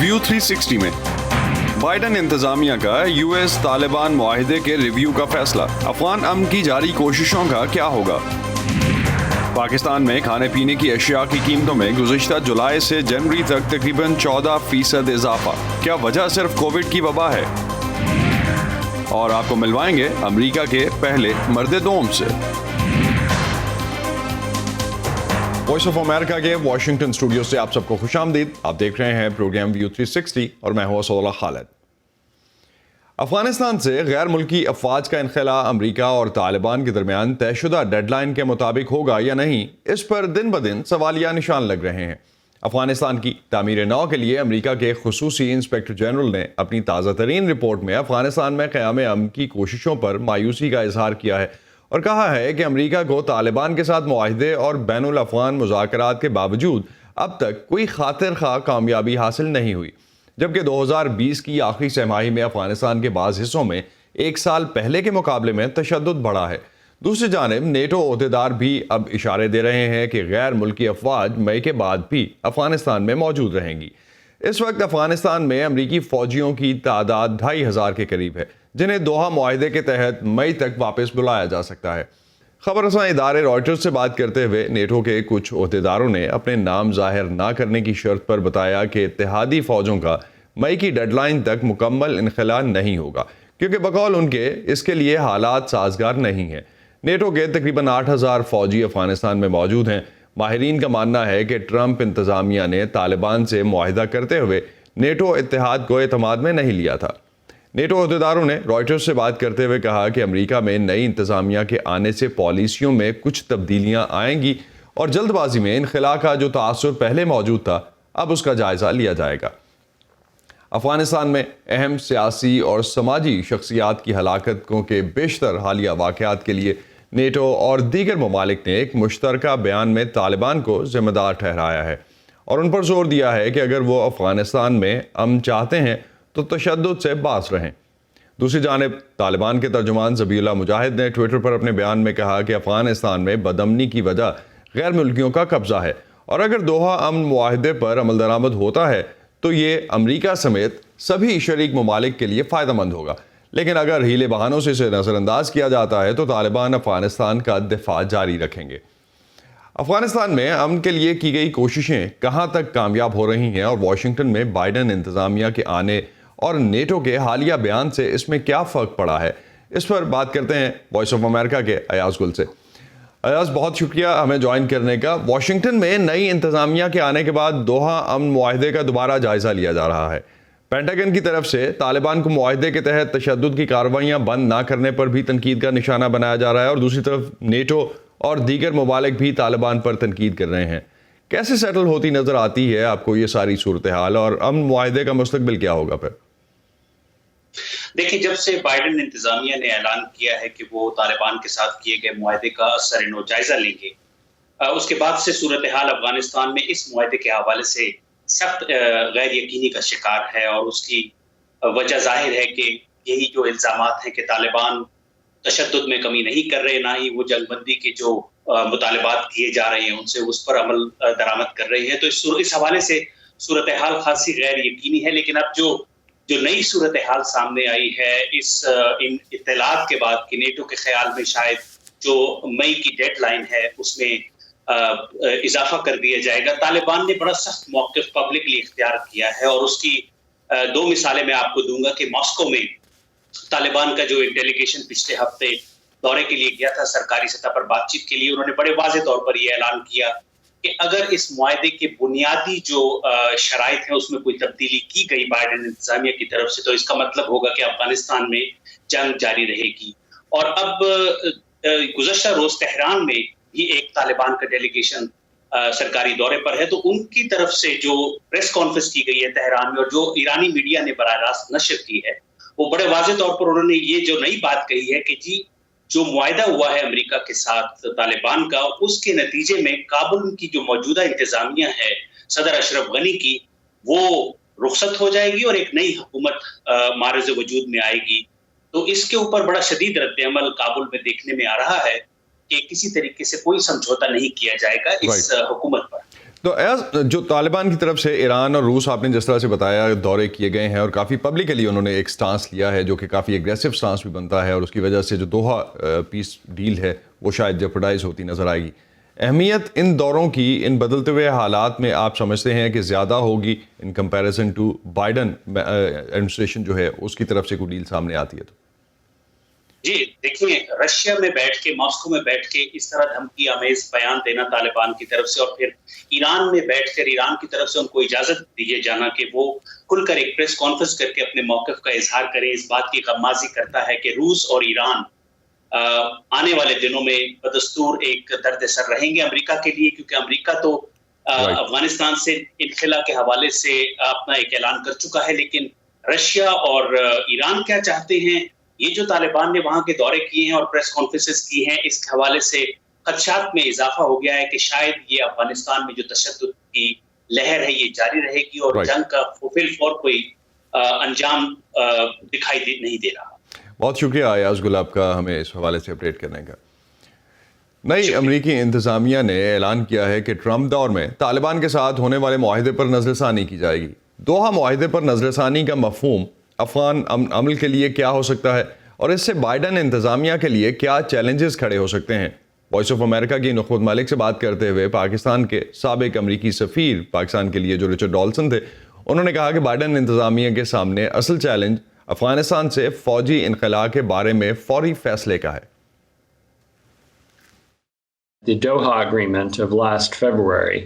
View 360 में Biden इंतजामिया का यूएस तालिबान मुआहिदे के रिव्यू का फैसला, अफगान अमन की जारी कोशिशों का क्या होगा। पाकिस्तान में खाने पीने की अशिया की कीमतों में गुज़िश्ता जुलाई से जनवरी तक तकरीबन 14% इजाफा, क्या वजह सिर्फ कोविड की वबा है। और आपको मिलवाएंगे अमेरिका के पहले मर्द दोम से। वॉइस ऑफ अमेरिका के वॉशिंगटन स्टूडियो से आप सबको खुशामदीद। आप देख रहे हैं प्रोग्राम व्यू 360 और मैं हूं असदुल्लाह खालिद। अफगानिस्तान से गैर मुल्की अफवाज का इनखला अमेरिका और तालिबान के दरमियान तयशुदा डेडलाइन के मुताबिक होगा या नहीं, इस पर दिन ब दिन सवालिया निशान लग रहे हैं। अफगानिस्तान की तामीर नौ के लिए अमेरिका के खुसूसी इंस्पेक्टर जनरल ने अपनी ताज़ा तरीन रिपोर्ट में अफगानिस्तान में क़याम अमन की कोशिशों पर मायूसी का इजहार किया है और कहा है कि अमेरिका को तालिबान के साथ मुआहिदे और बैनुल अफ़गान मुज़ाकरात के बावजूद अब तक कोई खातिर खा कामयाबी हासिल नहीं हुई, जबकि 2020 की आखिरी छमाही में अफगानिस्तान के बाज़ हिस्सों में एक साल पहले के मुकाबले में तशद्दुद बढ़ा है। दूसरी जानिब नेटो ओहदेदार भी अब इशारे दे रहे हैं कि गैर मुल्की अफवाज मई के बाद भी अफगानिस्तान में मौजूद रहेंगी। इस वक्त अफगानिस्तान में अमरीकी फ़ौजियों की तादाद 2500 के करीब है, जिन्हें दोहा मुआहिदे के तहत मई तक वापस बुलाया जा सकता है। खबरसां इदारे रॉयटर्स से बात करते हुए नेटो के कुछ ओहदेदारों ने अपने नाम जाहिर ना करने की शर्त पर बताया कि इत्तेहादी फ़ौजों का मई की डेडलाइन तक मुकम्मल इनखला नहीं होगा, क्योंकि बकौल उनके इसके लिए हालात साजगार नहीं हैं। नेटो के तकरीबन 8000 फ़ौजी अफगानिस्तान में मौजूद हैं। माहिरीन का मानना है कि ट्रंप इंतज़ामिया ने तालिबान से मुआहिदा करते हुए नेटो इत्तेहाद को एतमाद में नहीं लिया था। नेटो अहदेदारों ने रॉयटर्स से बात करते हुए कहा कि अमेरिका में नई इंतज़ामिया के आने से पॉलिसियों में कुछ तब्दीलियां आएंगी और जल्दबाजी में इनखला का जो तासुर पहले मौजूद था, अब उसका जायज़ा लिया जाएगा। अफगानिस्तान में अहम सियासी और समाजी शख्सियात की हलाकतों के बेशतर हालिया वाक़यात के लिए नेटो और दीगर ममालिक ने एक मुश्तरका बयान में तालिबान को ज़िम्मेदार ठहराया है और उन पर जोर दिया है कि अगर वो अफगानिस्तान में अमन चाहते हैं तो तशद्दुद से बाज रहें। दूसरी जानिब तालिबान के तर्जुमान ज़बीहुल्लाह मुजाहिद ने ट्विटर पर अपने बयान में कहा कि अफगानिस्तान में बदअमनी की वजह गैर मुल्कियों का कब्जा है और अगर दोहा अमन मुआहिदे पर अमल दरामद होता है तो ये अमेरिका समेत सभी शरीक ममालिक के लिए फ़ायदेमंद होगा, लेकिन अगर हीले बहानों से इसे नज़रअंदाज किया जाता है तो तालिबान अफगानिस्तान का दिफा जारी रखेंगे। अफगानिस्तान में अमन के लिए की गई कोशिशें कहां तक कामयाब हो रही हैं और वॉशिंगटन में बाइडन इंतज़ामिया के आने और नेटो के हालिया बयान से इसमें क्या फ़र्क पड़ा है, इस पर बात करते हैं वॉइस ऑफ अमेरिका के अयाज गुल से। अयाज, बहुत शुक्रिया हमें ज्वाइन करने का। वॉशिंगटन में नई इंतज़ामिया के आने के बाद दोहा अमन मुआहिदे का दोबारा जायज़ा लिया जा रहा है। पेंटागन की तरफ से तालिबान को मुआहिदे के तहत तशद्दुद की कार्रवाइयाँ बंद ना करने पर भी तनकीद का निशाना बनाया जा रहा है और दूसरी तरफ नेटो और दीगर ममालिक भी तालिबान पर तनकीद कर रहे हैं। कैसे सेटल होती नज़र आती है आपको ये सारी सूरत हाल और अमन मुआहिदे का मुस्तकबिल क्या होगा फिर? देखिए, जब से बाइडन इंतजामिया ने ऐलान किया है कि वो तालिबान के साथ किए गए मुआहिदे का सर-ए-नौ जायजा लेंगे, उसके बाद से सूरत हाल अफगानिस्तान में इस मुआहिदे के हवाले से सख्त गैर यकीनी का शिकार है और उसकी वजह जाहिर है कि यही जो इल्ज़ामात हैं कि तालिबान तशद्दुद में कमी नहीं कर रहे, ना ही वो जंगबंदी के जो मुतालबात किए जा रहे हैं उनसे उस पर अमल दरामद कर रहे हैं। तो इस हवाले से सूरत हाल खासी गैर यकीनी है। लेकिन अब जो नई सूरत हाल सामने आई है इन इत्तलात के बाद कि नेटो के ख्याल में शायद जो मई की डेडलाइन है उसमें इजाफा कर दिया जाएगा। तालिबान ने बड़ा सख्त मौक़िफ़ पब्लिकली इख्तियार किया है और उसकी 2 मिसालें मैं आपको दूंगा कि मॉस्को में तालिबान का जो एक डेलीगेशन पिछले हफ्ते दौरे के लिए गया था सरकारी सतह पर बातचीत के लिए, उन्होंने बड़े वाज़ेह तौर पर यह ऐलान किया कि अगर इस मुआहिदे के बुनियादी जो शराइत हैं उसमें कोई तब्दीली की गई बाइडन इंतजामिया की तरफ से तो इसका मतलब होगा कि अफगानिस्तान में जंग जारी रहेगी। और अब गुज़श्ता रोज़ तेहरान में भी एक तालिबान का डेलीगेशन सरकारी दौरे पर है, तो उनकी तरफ से जो प्रेस कॉन्फ्रेंस की गई है तेहरान में और जो ईरानी मीडिया ने बराह रास्त नशर की है, वो बड़े वाज़ेह तौर पर उन्होंने ये जो नई बात कही है कि जी जो मुआहिदा हुआ है अमेरिका के साथ तालिबान का, उसके नतीजे में काबुल की जो मौजूदा इंतजामिया है सदर अशरफ गनी की, वो रुखसत हो जाएगी और एक नई हुकूमत मारज़ वजूद में आएगी। तो इसके ऊपर बड़ा शदीद रद्द-ए-अमल काबुल में देखने में आ रहा है कि किसी तरीके से कोई समझौता नहीं किया जाएगा इस हुकूमत पर। تو جو طالبان کی طرف سے ایران اور روس آپ نے جس طرح سے بتایا دورے کیے گئے ہیں اور کافی پبلکلی انہوں نے ایک سٹانس لیا ہے جو کہ کافی ایگریسو سٹانس بھی بنتا ہے اور اس کی وجہ سے جو دوحہ پیس ڈیل ہے وہ شاید جیپرڈائز ہوتی نظر آئے گی. اہمیت ان دوروں کی ان بدلتے ہوئے حالات میں آپ سمجھتے ہیں کہ زیادہ ہوگی in comparison to Biden administration جو ہے اس کی طرف سے کوئی ڈیل سامنے آتی ہے تو؟ جی دیکھیے، رشیا میں بیٹھ کے، ماسکو میں بیٹھ کے اس طرح دھمکی آمیز بیان دینا طالبان کی طرف سے، اور پھر ایران میں بیٹھ کر ایران کی طرف سے ان کو اجازت دیے جانا کہ وہ کھل کر ایک پریس کانفرنس کر کے اپنے موقف کا اظہار کریں، اس بات کی غمازی کرتا ہے کہ روس اور ایران آنے والے دنوں میں بدستور ایک درد سر رہیں گے امریکہ کے لیے، کیونکہ امریکہ تو افغانستان سے انخلا کے حوالے سے اپنا ایک اعلان کر چکا ہے، لیکن رشیا اور ایران کیا چاہتے ہیں، یہ جو طالبان نے وہاں کے دورے کیے ہیں اور پریس کانفرنسز کی ہیں، اس حوالے سے خدشات میں اضافہ ہو گیا ہے کہ شاید یہ افغانستان میں جو تشدد کی لہر ہے یہ جاری رہے گی اور جنگ کا فل فور کوئی انجام دکھائی نہیں دے رہا. بہت شکریہ ایاز گل آپ کا ہمیں اس حوالے سے اپڈیٹ کرنے کا. نئی امریکی انتظامیہ نے اعلان کیا ہے کہ ٹرمپ دور میں طالبان کے ساتھ ہونے والے معاہدے پر نظر ثانی کی جائے گی. دوحہ معاہدے پر نظر ثانی کا مفہوم افغان عمل کے لیے کیا ہو سکتا ہے اور اس سے بائیڈن انتظامیہ کے لیے کیا چیلنجز کھڑے ہو سکتے ہیں؟ وائس آف امریکہ کی نخبت مالک سے بات کرتے ہوئے پاکستان کے سابق امریکی سفیر پاکستان کے لیے جو رچرڈ ڈالسن تھے، انہوں نے کہا کہ بائیڈن انتظامیہ کے سامنے اصل چیلنج افغانستان سے فوجی انخلاء کے بارے میں فوری فیصلے کا ہے. The Doha Agreement of last February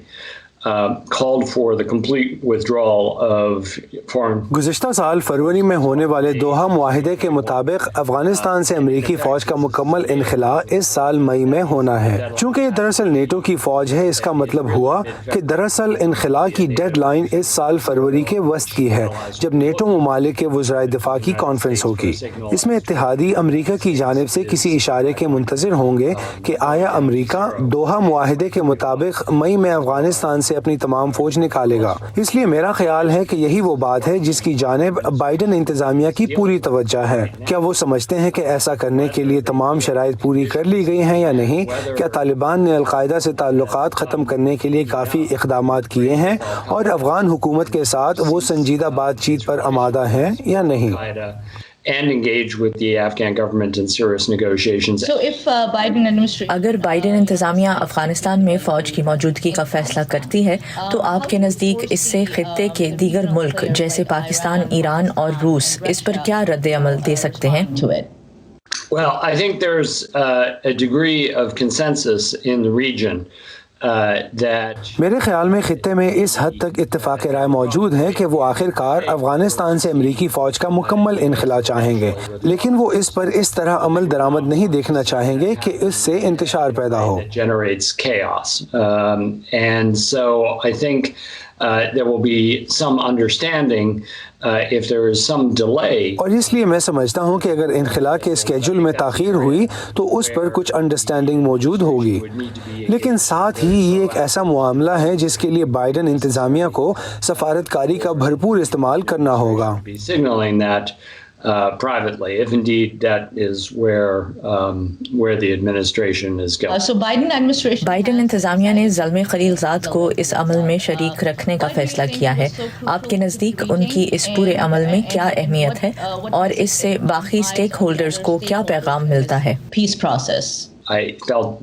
called for the complete withdrawal of foreign. گزشتہ سال فروری میں ہونے والے دوحہ معاہدے کے مطابق افغانستان سے امریکی فوج کا مکمل انخلاء اس سال مئی میں ہونا ہے. چونکہ یہ دراصل نیٹو کی فوج ہے، اس کا مطلب ہوا کہ دراصل انخلاء کی ڈیڈ لائن اس سال فروری کے وسط کی ہے، جب نیٹو ممالک کے وزرائے دفاع کی کانفرنس ہوگی. اس میں اتحادی امریکہ کی جانب سے کسی اشارے کے منتظر ہوں گے کہ آیا امریکہ دوحہ معاہدے کے مطابق مئی میں افغانستان سے اپنی تمام فوج نکالے گا. اس لیے میرا خیال ہے کہ یہی وہ بات ہے جس کی جانب بائیڈن انتظامیہ کی پوری توجہ ہے. کیا وہ سمجھتے ہیں کہ ایسا کرنے کے لیے تمام شرائط پوری کر لی گئی ہیں یا نہیں؟ کیا طالبان نے القاعدہ سے تعلقات ختم کرنے کے لیے کافی اقدامات کیے ہیں اور افغان حکومت کے ساتھ وہ سنجیدہ بات چیت پر آمادہ ہیں یا نہیں؟ And engage with the Afghan government in serious negotiations. So if Biden administration اگر بائیڈن انتظامیہ افغانستان میں فوج کی موجودگی کا فیصلہ کرتی ہے تو آپ کے نزدیک اس سے خطے کے دیگر ملک جیسے پاکستان، ایران اور روس اس پر کیا رد عمل دے سکتے ہیں؟ Well, I think there's a degree of consensus in the region that میرے خیال میں خطے میں اس حد تک اتفاق رائے موجود ہے کہ وہ آخر کار افغانستان سے امریکی فوج کا مکمل انخلاء چاہیں گے، لیکن وہ اس پر اس طرح عمل درآمد نہیں دیکھنا چاہیں گے کہ اس سے انتشار پیدا ہو. generates chaos. And so I think there will be some understanding if there is some delay. اور اس لیے میں سمجھتا ہوں کہ اگر انخلاء کے اسکیجول میں تاخیر ہوئی تو اس پر کچھ انڈرسٹینڈنگ موجود ہوگی، لیکن ساتھ ہی یہ ایک ایسا معاملہ ہے جس کے لیے بائیڈن انتظامیہ کو سفارتکاری کا بھرپور استعمال کرنا ہوگا. Signaling that privately, if indeed that is where the administration is going. so Biden administration Biden انتظامیہ نے زلمے خلیل زاد کو اس عمل میں شریک رکھنے کا فیصلہ کیا ہے. آپ کے نزدیک ان کی اس پورے عمل میں کیا اہمیت ہے اور اس سے باقی اسٹیک ہولڈرز کو کیا پیغام ملتا ہے؟ peace process. I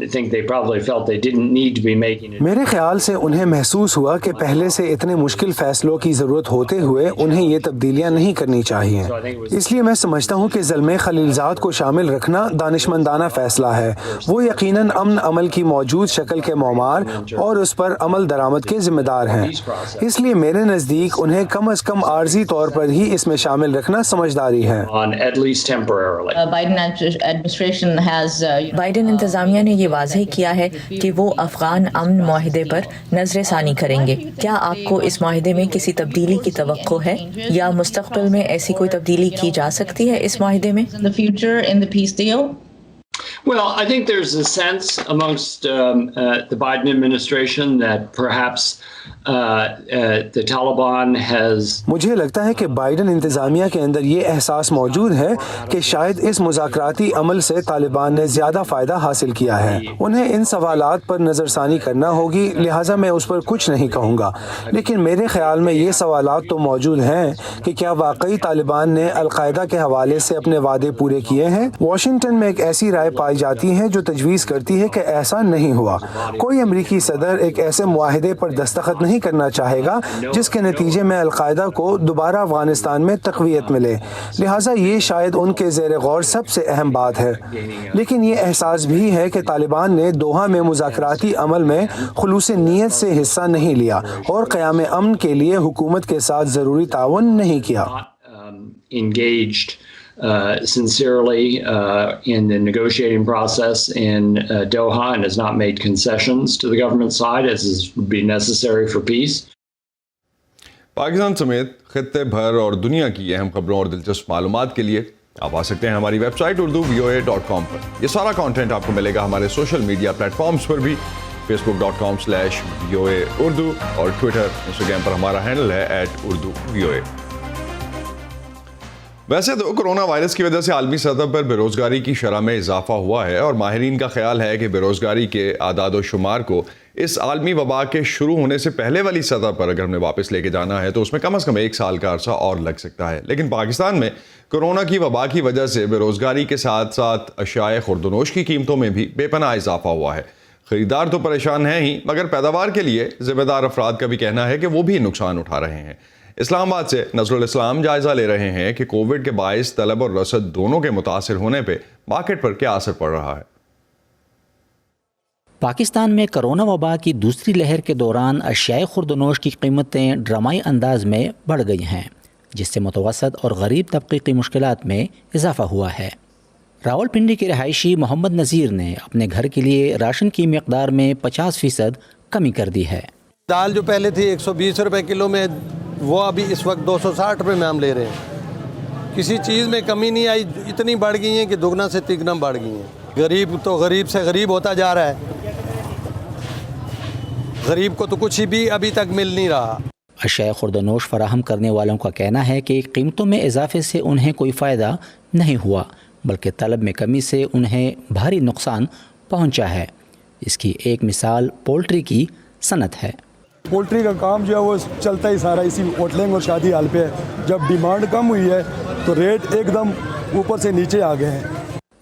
think they probably felt they didn't need to be making it. میرے خیال سے انہیں محسوس ہوا کہ پہلے سے اتنے مشکل فیصلوں کی ضرورت ہوتے ہوئے انہیں یہ تبدیلیاں نہیں کرنی چاہیے. اس لیے میں سمجھتا ہوں کہ زلمے خلیل زاد کو شامل رکھنا دانشمندانہ فیصلہ ہے. وہ یقیناً امن عمل کی موجود شکل کے معمار اور اس پر عمل درآمد کے ذمہ دار ہیں. اس لیے میرے نزدیک انہیں کم از کم عارضی طور پر ہی اس میں شامل رکھنا سمجھداری ہے. On at least temporarily. Biden administration has Biden انتظامیہ نے یہ واضح کیا ہے کہ وہ افغان امن معاہدے پر نظر ثانی کریں گے. کیا آپ کو اس معاہدے میں کسی تبدیلی کی توقع ہے یا مستقبل میں ایسی کوئی تبدیلی کی جا سکتی ہے اس معاہدے میں؟ the future in the peace deal. Well, I think there's a sense amongst the Biden administration that perhaps the Taliban has. मुझे लगता है कि बाइडन इंतज़ामिया के अंदर ये एहसास मौजूद है कि शायद इस मुज़ाकराती अमल से तालिबान ने ज़्यादा फ़ायदा हासिल किया है। उन्हें इन सवालात पर नज़रसानी करना होगी, लिहाजा मैं उस पर कुछ नहीं कहूँगा, लेकिन मेरे ख्याल में ये सवालात तो मौजूद हैं कि क्या वाकई तालिबान ने अलकायदा के हवाले से अपने वादे पूरे किए हैं। वाशिंगटन में एक ऐसी राय पाई जाती है जो तजवीज़ करती है कि ऐसा नहीं हुआ। कोई अमरीकी सदर एक ऐसे मुआहिदे पर दस्तखत नहीं करना चाहेगा जिसके नतीजे में अलकायदा को दोबारा अफगानिस्तान में तक़वियत मिले, लिहाजा ये शायद उनके ज़ेर गौर सबसे अहम बात है। लेकिन ये एहसास भी है कि तालिबान ने दोहा में मुज़ाकराती अमल में खुलूस नीयत से हिस्सा नहीं लिया और क़याम अमन के लिए हुकूमत के साथ ज़रूरी ताउन नहीं किया। Engaged sincerely in the negotiating process in Doha and has not made concessions to the government side as would be necessary for peace. Pakistan समेत खित्ते भर और दुनिया की अहम खबरों और दिलचस्प मालूमात के लिए आप आ सकते हैं हमारी वेबसाइट urduvoa.com पर। ये सारा कंटेंट आपको मिलेगा हमारे सोशल मीडिया प्लेटफॉर्म्स पर भी, facebook.com/VOA Urdu और ट्विटर इंस्टाग्राम पर हमारा हैंडल है @urduvoa। वैसे तो कोरोना वायरस की वजह से आलमी सतह पर बेरोजगारी की शरह में इजाफा हुआ है और माहिरीन का ख्याल है कि बेरोजगारी के आदाद शुमार को इस आलमी वबा के शुरू होने से पहले वाली सतह पर अगर हमें वापस लेके जाना है तो उसमें कम से कम 1 साल का अरसा और लग सकता है। लेकिन पाकिस्तान में कोरोना की वबा की वजह से बेरोजगारी के साथ साथ अशियाए खुर्दनोश की कीमतों में भी बेपनाह इजाफा हुआ है। खरीदार तो परेशान हैं ही, मगर पैदावार के लिए जिम्मेदार अफराद का भी कहना है कि वो भी नुकसान उठा रहे हैं। इस्लामाबाद से नजरुल इस्लाम जायजा ले रहे हैं कि कोविड के बायस तलब और रसद दोनों के मुतासिर होने पे मार्केट पर क्या असर पड़ रहा है। पाकिस्तान में कोरोना वबा की दूसरी लहर के दौरान अशियाए खुर्दनोश की कीमतें ड्रामाई अंदाज में बढ़ गई हैं, जिससे मुतवसत और गरीब तबके की मुश्किलात में इजाफा हुआ है। रावलपिंडी के रहायशी मोहम्मद नज़ीर ने अपने घर के लिए राशन की मिकदार में 50% कमी कर दी है। दाल जो पहले थी 120 रुपए किलो में, वो अभी इस वक्त 260 रुपए में हम ले रहे हैं। किसी चीज़ में कमी नहीं आई, इतनी बढ़ गई है कि दुगना से तिगना बढ़ गई हैं। गरीब तो गरीब से गरीब होता जा रहा है, गरीब को तो कुछ भी अभी तक मिल नहीं रहा। अशिया खुर्दनोश फराहम करने वालों का कहना है कि कीमतों में इजाफे से उन्हें कोई फ़ायदा नहीं हुआ, बल्कि तलब में कमी से उन्हें भारी नुकसान पहुंचा है। इसकी एक मिसाल पोल्ट्री की सनत है। पोल्ट्री का काम जो है वो चलता ही सारा इसी होटलिंग और शादी हाल पे है। जब डिमांड कम हुई है तो रेट एकदम ऊपर से नीचे आ गए हैं।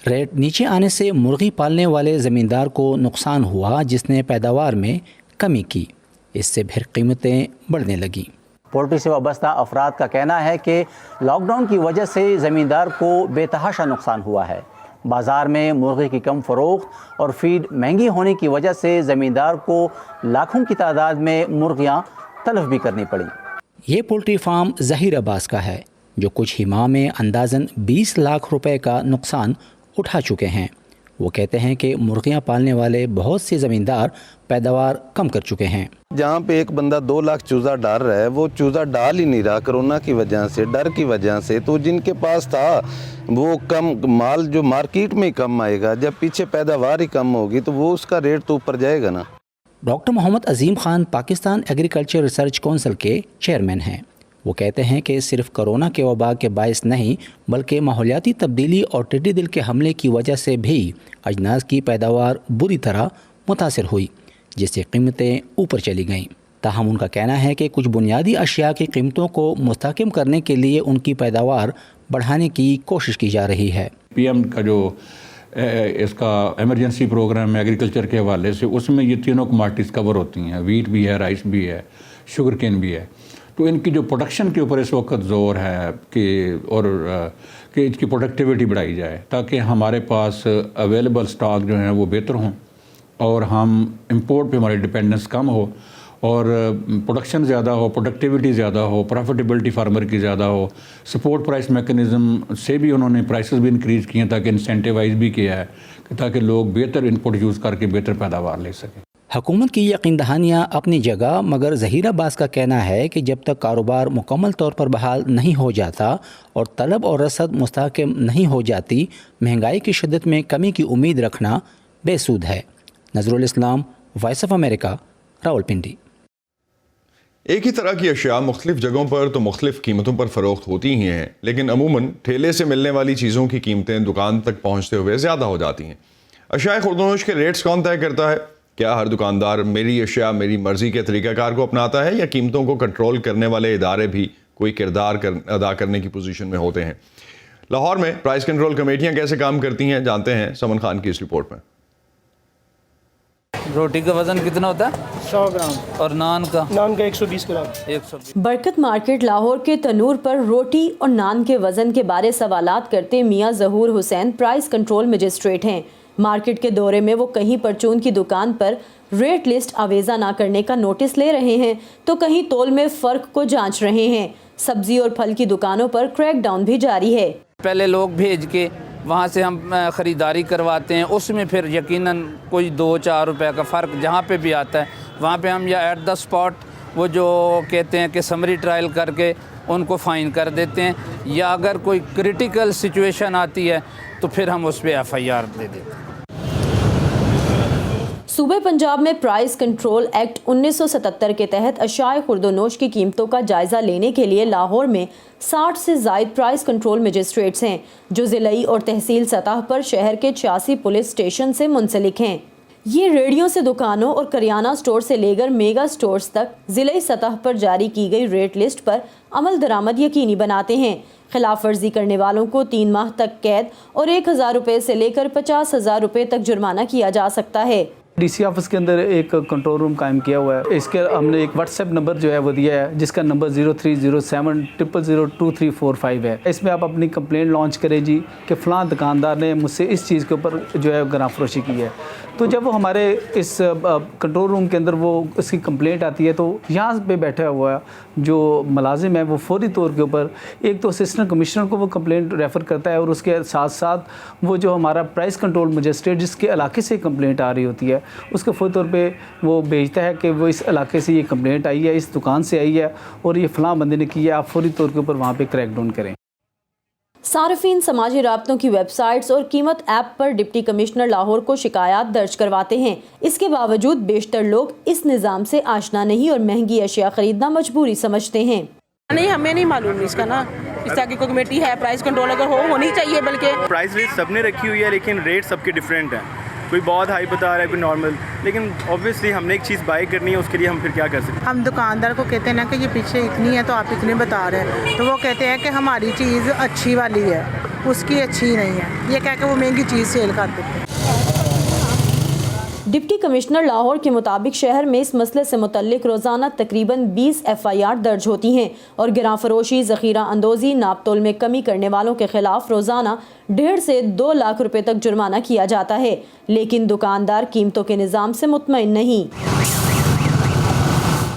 रेट नीचे आने से मुर्गी पालने वाले ज़मींदार को नुकसान हुआ, जिसने पैदावार में कमी की। इससे फिर कीमतें बढ़ने लगीं। पोल्ट्री से वाबस्ता अफराद का कहना है कि लॉकडाउन की वजह से ज़मींदार को बेतहाशा नुकसान हुआ है। बाज़ार में मुर्गी की कम फ़रोख्त और फीड महंगी होने की वजह से ज़मींदार को लाखों की तादाद में मुर्गियाँ तलफ भी करनी पड़ी। ये पोल्ट्री फार्म ज़हीर अब्बास का है, जो कुछ ही माह में अंदाज़न 20 लाख रुपए का नुकसान उठा चुके हैं। वो कहते हैं कि मुर्गियाँ पालने वाले बहुत से ज़मींदार पैदावार कम कर चुके हैं। जहाँ पे एक बंदा 2 लाख चूज़ा डाल रहा है, वो चूज़ा डाल ही नहीं रहा कोरोना की वजह से, डर की वजह से। तो जिनके पास था वो कम माल जो मार्केट में कम आएगा, जब पीछे पैदावार ही कम होगी तो वो उसका रेट तो ऊपर जाएगा ना। Doctor Mohammad Azeem Khan Pakistan agriculture research council के चेयरमैन हैं। वो कहते हैं कि सिर्फ कोरोना के वबा के बायस नहीं, बल्कि माहौलियाती तब्दीली और टिड्डी दिल के हमले की वजह से भी अजनास की पैदावार बुरी तरह मुतासर हुई, जिससे कीमतें ऊपर चली गईं। ताहम उनका कहना है कि कुछ बुनियादी अशिया की कीमतों को मुस्तहकम करने के लिए उनकी पैदावार बढ़ाने की कोशिश की जा रही है। PM का जो इसका एमरजेंसी प्रोग्राम है एग्रीकल्चर के हवाले से, उसमें ये तीनों कमोडिटीज़ कवर होती हैं। वीट भी है, राइस भी है, शुगर केन भी है। तो इनकी जो प्रोडक्शन के ऊपर इस वक्त ज़ोर है कि इसकी प्रोडक्टिविटी बढ़ाई जाए, ताकि हमारे पास अवेलेबल स्टॉक जो हैं वो बेहतर हों और हम इंपोर्ट पे हमारी डिपेंडेंस कम हो और प्रोडक्शन ज़्यादा हो, प्रोडक्टिविटी ज़्यादा हो, प्रॉफिटेबिलिटी फार्मर की ज़्यादा हो। सपोर्ट प्राइस मैकेनिज़्म से भी उन्होंने प्राइसेस भी इंक्रीज़ किए हैं, ताकि इंसेंटिवाइज भी किया है ताकि लोग बेहतर इनपुट यूज़ करके बेहतर पैदावार ले सकें। حکومت کی یقین دہانیاں اپنی جگہ، مگر ظہیر عباس کا کہنا ہے کہ جب تک کاروبار مکمل طور پر بحال نہیں ہو جاتا اور طلب اور رسد مستحکم نہیں ہو جاتی، مہنگائی کی شدت میں کمی کی امید رکھنا بے سود ہے۔ نظر الاسلام، وائس آف امریکہ، راولپنڈی۔ ایک ہی طرح کی اشیاء مختلف جگہوں پر تو مختلف قیمتوں پر فروخت ہوتی ہی ہیں، لیکن عموماً ٹھیلے سے ملنے والی چیزوں کی قیمتیں دکان تک پہنچتے ہوئے زیادہ ہو جاتی ہیں۔ اشیاء خرد و نوش کے ریٹس کون طے کرتا ہے؟ کیا ہر دکاندار میری اشیاء میری مرضی کے طریقہ کار کو اپناتا ہے، یا قیمتوں کو کنٹرول کرنے والے ادارے بھی کوئی کردار ادا کرنے کی پوزیشن میں ہوتے ہیں؟ لاہور میں پرائس کنٹرول کمیٹیاں کیسے کام کرتی ہیں، جانتے ہیں سمن خان کی اس رپورٹ میں۔ روٹی کا وزن کتنا ہوتا ہے؟ 100 گرام۔ اور نان کا 120 گرام۔ 120۔ برکت مارکیٹ لاہور کے تنور پر روٹی اور نان کے وزن کے بارے سوالات کرتے میاں ظہور حسین پرائس کنٹرول مجسٹریٹ ہیں۔ مارکیٹ کے دورے میں وہ کہیں پرچون کی دکان پر ریٹ لسٹ آویزہ نہ کرنے کا نوٹس لے رہے ہیں تو کہیں تول میں فرق کو جانچ رہے ہیں۔ سبزی اور پھل کی دکانوں پر کریک ڈاؤن بھی جاری ہے۔ پہلے لوگ بھیج کے وہاں سے ہم خریداری کرواتے ہیں، اس میں پھر یقیناً کوئی 2-4 روپے کا فرق جہاں پہ بھی آتا ہے، وہاں پہ ہم یا ایٹ دا اسپاٹ وہ جو کہتے ہیں کہ سمری ٹرائل کر کے ان کو فائن کر دیتے ہیں، یا اگر کوئی کریٹیکل سچویشن آتی ہے تو پھر ہم اس پہ FIR دے دیتے ہیں۔ صوبہ پنجاب میں پرائس کنٹرول ایکٹ 1977 کے تحت اشیاء خرد و نوش کی قیمتوں کا جائزہ لینے کے لیے لاہور میں 60 سے زائد پرائس کنٹرول مجسٹریٹس ہیں، جو ضلعی اور تحصیل سطح پر شہر کے 86 پولیس اسٹیشن سے منسلک ہیں۔ یہ ریڑھیوں سے دکانوں اور کریانہ سٹور سے لے کر میگا سٹورز تک ضلعی سطح پر جاری کی گئی ریٹ لسٹ پر عمل درآمد یقینی بناتے ہیں۔ خلاف ورزی کرنے والوں کو 3 ماہ تک قید اور 1000 روپے سے لے کر 50,000 روپے تک جرمانہ کیا جا سکتا ہے۔ ڈی سی آفس کے اندر ایک کنٹرول روم قائم کیا ہوا ہے، اس کے ہم نے ایک واٹس ایپ نمبر جو ہے وہ دیا ہے، جس کا نمبر 0307000235 ہے۔ اس میں آپ اپنی کمپلینٹ لانچ کریں جی کہ فلاں دکاندار نے مجھ سے اس چیز کے اوپر جو ہے گراں فروشی کی ہے۔ تو جب وہ ہمارے اس کنٹرول روم کے اندر وہ اس کی کمپلینٹ آتی ہے تو یہاں پہ بیٹھا ہوا جو ملازم ہے وہ فوری طور کے اوپر ایک تو اسسٹنٹ کمشنر کو وہ کمپلینٹ ریفر کرتا ہے، اور اس کے ساتھ ساتھ وہ جو ہمارا پرائس کنٹرول مجسٹریٹ جس کے علاقے سے کمپلینٹ آ رہی ہوتی ہے اس کو فوری طور پہ وہ بھیجتا ہے کہ وہ اس علاقے سے یہ کمپلینٹ آئی ہے، اس دکان سے آئی ہے اور یہ فلاں بندے نے کی ہے، آپ فوری طور کے اوپر وہاں پہ کریک ڈاؤن کریں۔ صارفین سماجی رابطوں کی ویب سائٹس اور قیمت ایپ پر ڈپٹی کمشنر لاہور کو شکایات درج کرواتے ہیں۔ اس کے باوجود بیشتر لوگ اس نظام سے آشنا نہیں اور مہنگی اشیاء خریدنا مجبوری سمجھتے ہیں۔ نہیں، ہمیں نہیں معلوم اس کا نا، اس طرح کی کوئی کمیٹی ہے پرائس کنٹرول اگر ہونی چاہیے، بلکہ پرائس لسٹ سب نے رکھی ہوئی ہے لیکن ریٹ سب کے ڈفرینٹ ہیں، کوئی بہت ہائی بتا رہا ہے کوئی نارمل، لیکن اوبویسلی ہم نے ایک چیز بائی کرنی ہے، اس کے لیے ہم پھر کیا کر سکتے ہیں؟ ہم دکاندار کو کہتے ہیں نا کہ یہ پیچھے اتنی ہے تو آپ اتنے بتا رہے ہیں، تو وہ کہتے ہیں کہ ہماری چیز اچھی والی ہے، اس کی اچھی نہیں ہے، یہ کہہ کے وہ مہنگی چیز سیل کر دیتے ہیں۔ ڈپٹی کمشنر لاہور کے مطابق شہر میں اس مسئلے سے متعلق روزانہ تقریباً 20 FIR درج ہوتی ہیں اور گراں فروشی، ذخیرہ اندوزی، ناپ تول میں کمی کرنے والوں کے خلاف روزانہ 1.5 سے 2 لاکھ روپے تک جرمانہ کیا جاتا ہے، لیکن دکاندار قیمتوں کے نظام سے مطمئن نہیں۔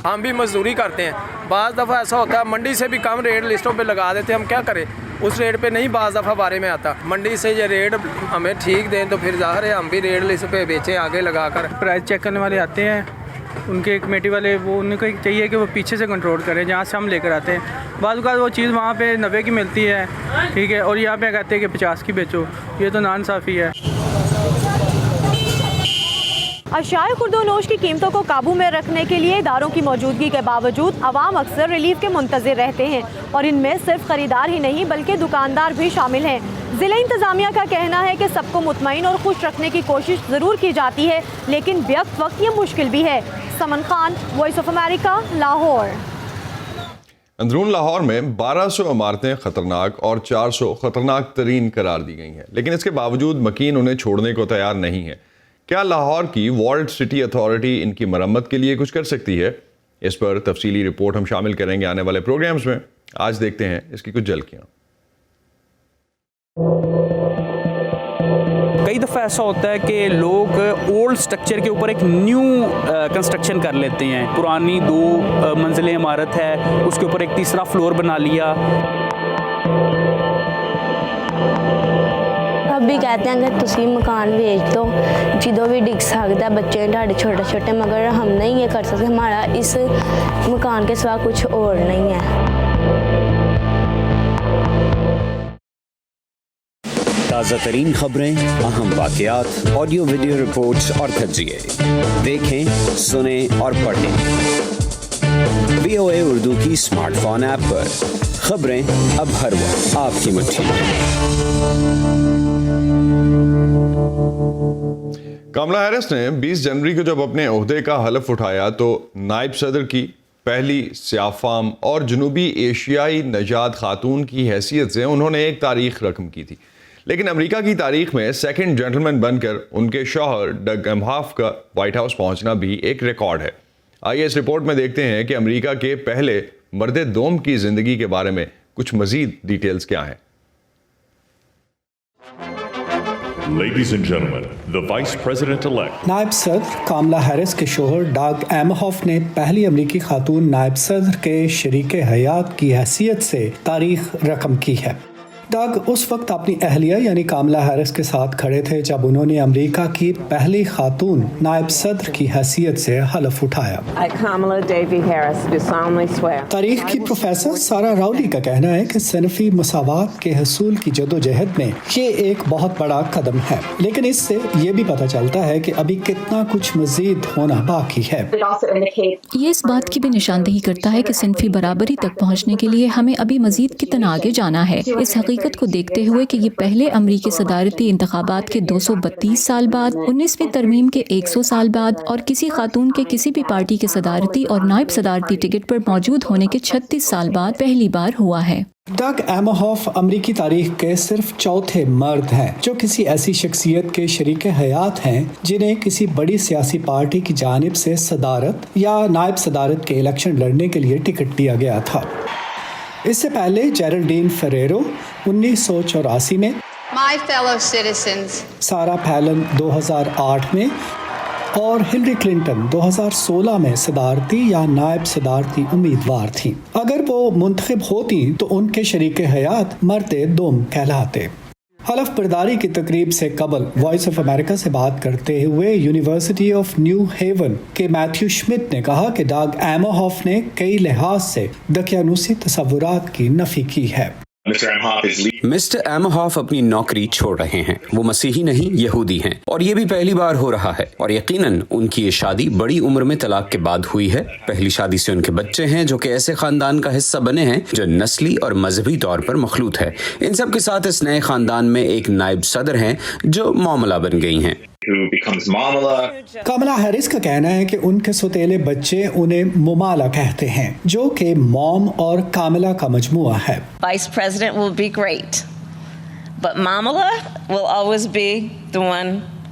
ہم بھی مزدوری کرتے ہیں، بعض دفعہ ایسا ہوتا ہے منڈی سے بھی کم ریٹ لسٹوں پہ لگا دیتے ہیں، ہم کیا کریں، اس ریٹ پہ نہیں بعض دفعہ بارے میں آتا، منڈی سے یہ ریٹ ہمیں ٹھیک دیں تو پھر ظاہر ہے ہم بھی ریٹ لسٹ پہ بیچیں آگے لگا کر۔ پرائس چیک کرنے والے آتے ہیں، ان کے کمیٹی والے وہ ان کو چاہیے کہ وہ پیچھے سے کنٹرول کریں جہاں سے ہم لے کر آتے ہیں۔ بعض اوقات وہ چیز وہاں پہ 90 کی ملتی ہے، ٹھیک ہے، اور یہاں پہ کہتے ہیں کہ 50 کی بیچو، یہ تو ناانصافی ہے۔ اشیاء خرد و نوش کی قیمتوں کو قابو میں رکھنے کے لیے اداروں کی موجودگی کے باوجود عوام اکثر ریلیف کے منتظر رہتے ہیں، اور ان میں صرف خریدار ہی نہیں بلکہ دکاندار بھی شامل ہیں۔ ضلع انتظامیہ کا کہنا ہے کہ سب کو مطمئن اور خوش رکھنے کی کوشش ضرور کی جاتی ہے، لیکن بیک وقت یہ مشکل بھی ہے۔ Saman Khan, Voice of America, Lahore. اندرون لاہور میں 1200 عمارتیں خطرناک اور 400 خطرناک ترین قرار دی گئی ہیں، لیکن اس کے باوجود مکین انہیں چھوڑنے کو تیار نہیں ہے۔ کیا لاہور کی والڈ سٹی اتھارٹی ان کی مرمت کے لیے کچھ کر سکتی ہے؟ اس پر تفصیلی رپورٹ ہم شامل کریں گے آنے والے پروگرامز میں۔ آج دیکھتے ہیں اس کی کچھ جھلکیاں۔ کئی دفعہ ایسا ہوتا ہے کہ لوگ اولڈ سٹرکچر کے اوپر ایک نیو کنسٹرکشن کر لیتے ہیں، پرانی 2 منزلیں عمارت ہے، اس کے اوپر ایک تیسرا فلور بنا لیا۔ ਸਾਹਿਬ ਵੀ कहते हैं कि ਤੁਸੀਂ मकान बेच दो, ਜਦੋਂ ਵੀ ਡਿੱਗ ਸਕਦਾ, ਬੱਚੇ ਤੁਹਾਡੇ ਛੋਟੇ ਛੋਟੇ, मगर हम नहीं ये कर सकते, हमारा इस मकान के सिवा कुछ और नहीं है। ताज़ा तरीन खबरें, अहम वाक़यात, ऑडियो वीडियो रिपोर्ट्स और तज्ज़िये देखें, सुने और पढ़ें VOA उर्दू की स्मार्टफोन ऐप पर। खबरें अब हर वक्त आपकी मुट्ठी में। कमला हैरिस ने 20 जनवरी को जब अपने ओहदे का हलफ उठाया तो नायब सदर की पहली स्याफाम और जनूबी एशियाई नजात खातून की हैसियत से उन्होंने एक तारीख रकम की थी। लेकिन अमेरिका की तारीख में सेकंड जेंटलमैन बनकर उनके शौहर डग एमहॉफ का व्हाइट हाउस पहुंचना भी एक रिकॉर्ड है। आइए इस रिपोर्ट में देखते हैं कि अमेरिका के पहले मर्द दोम की जिंदगी के बारे में कुछ मजीद डिटेल्स क्या हैं। Ladies and gentlemen, the Vice President-elect. नायब सदर कामला हैरिस के शोहर डग एमहॉफ ने पहली अमेरिकी खातून नायब सदर के शरीके हयात की हैसियत से तारीख रकम की है। डग उस वक्त अपनी अहलिया यानी कामला हैरिस के साथ खड़े थे जब उन्होंने अमेरिका की पहली खातून नायब सदर की हैसियत से हलफ उठाया। तारीख की प्रोफेसर सारा राउली का कहना है कि सिनफी मसावात के हसूल की जदोजहद में ये एक बहुत बड़ा कदम है, लेकिन इससे ये भी पता चलता है कि अभी कितना कुछ मजीद होना बाकी है। ये इस बात की भी निशानदेही करता है कि सिनफी बराबरी तक पहुँचने के लिए हमें अभी मजीद कितना आगे जाना है। इस हकीकत को देखते हुए कि ये पहले अमरीकी सदारती इंतखाबात के 232 साल बाद, 19वीं तरमीम के 100 साल बाद और किसी खातून के किसी भी पार्टी के सदारती और नायब सदारती टिकट पर मौजूद होने के 36 साल बाद पहली बार हुआ है। डग एमहॉफ अमरीकी तारीख के सिर्फ चौथे मर्द हैं जो किसी ऐसी शख्सियत के शरीके हयात हैं जिन्हें किसी बड़ी सियासी पार्टी की जानिब से सदारत या नायब सदारत के इलेक्शन लड़ने के लिए टिकट दिया गया था। इससे पहले जेरल्डीन फेरेरो 1984 में, सारा पैलन 2008 में और हिलरी क्लिंटन 2016 में सदारती या नायब सदारती उम्मीदवार थीं। अगर वो मुंतखब होती तो उनके शरीके हयात मर्द दोम कहलाते। हलफ बर्दारी की तकरीब से कबल वॉइस ऑफ अमेरिका से बात करते हुए यूनिवर्सिटी ऑफ न्यू हेवन के मैथ्यू श्मिट ने कहा कि डग एमहॉफ ने कई लिहाज से दकियानूसी तसव्वुरात की नफी की है। मिस्टर एमहॉफ अपनी नौकरी छोड़ रहे हैं। वो मसीही नहीं यहूदी हैं और ये भी पहली बार हो रहा है और यकीनन उनकी ये शादी बड़ी उम्र में तलाक के बाद हुई है। पहली शादी से उनके बच्चे हैं जो कि ऐसे खानदान का हिस्सा बने हैं जो नस्ली और मजहबी तौर पर मखलूत है। इन सब के साथ इस नए खानदान में एक नायब सदर हैं जो मामला बन गई हैं। कमला हैरिस का कहना है कि उनके सौतेले बच्चे उन्हें मुमाला कहते हैं जो कि मॉम और कामिला का मजमुआ है। Vice President will be great, but Mamala will always be the one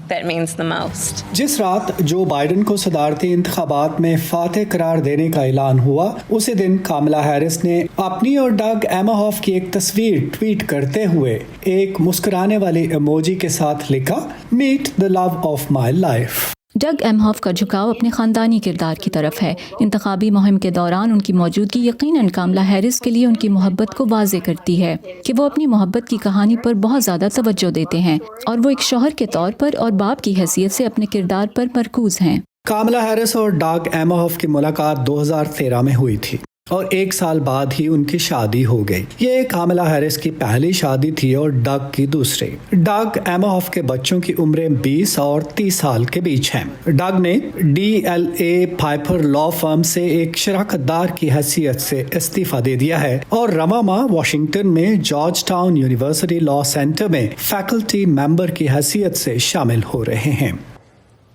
that means the most. जिस रात जो बाइडन को सदारती इंतखाबात में फातेह करार देने का ऐलान हुआ, उसी दिन कामला हैरिस ने अपनी और डग एमहॉफ की एक तस्वीर ट्वीट करते हुए एक मुस्कुराने वाले इमोजी के साथ लिखा, meet the love of my life. Doug Emhoff का झुकाव अपने ख़ानदानी किरदार की तरफ है। इंतखाबी मुहिम के दौरान उनकी मौजूदगी यकीनन कामला हैरिस के लिए उनकी मोहब्बत को वाज़े करती है कि वो अपनी मोहब्बत की कहानी पर बहुत ज़्यादा तवज्जो देते हैं और वो एक शौहर के तौर पर और बाप की हैसियत से अपने किरदार पर मरकूज़ हैं। कामला हैरिस और डग एमहॉफ की मुलाकात 2013 में हुई थी और एक साल बाद ही उनकी शादी हो गई। ये कामला हैरिस की पहली शादी थी और डग की दूसरी। डग एमहॉफ के बच्चों की उम्रें 20 और 30 साल के बीच हैं। डग ने DLA पाइपर लॉ फर्म से एक शराकतदार की हैसियत से इस्तीफा दे दिया है और रमामा वाशिंगटन में George town university law centre में फैकल्टी मेंबर की हैसियत से शामिल हो रहे हैं।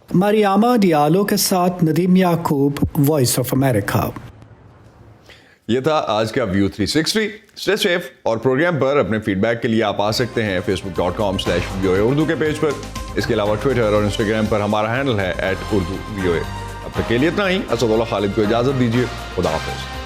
मरियामा डियालो के साथ नदीम याकूब, वॉइस ऑफ अमेरिका। ये था आज का व्यू 360। स्टे सेफ और प्रोग्राम पर अपने फीडबैक के लिए आप आ सकते हैं facebook.com/VOA उर्दू के पेज पर। इसके अलावा ट्विटर और इंस्टाग्राम पर हमारा हैंडल है @urduvoa। अब तक के लिए इतना ही। असदुल्लाह खालिद को इजाज़त दीजिए। खुदा हाफिज़।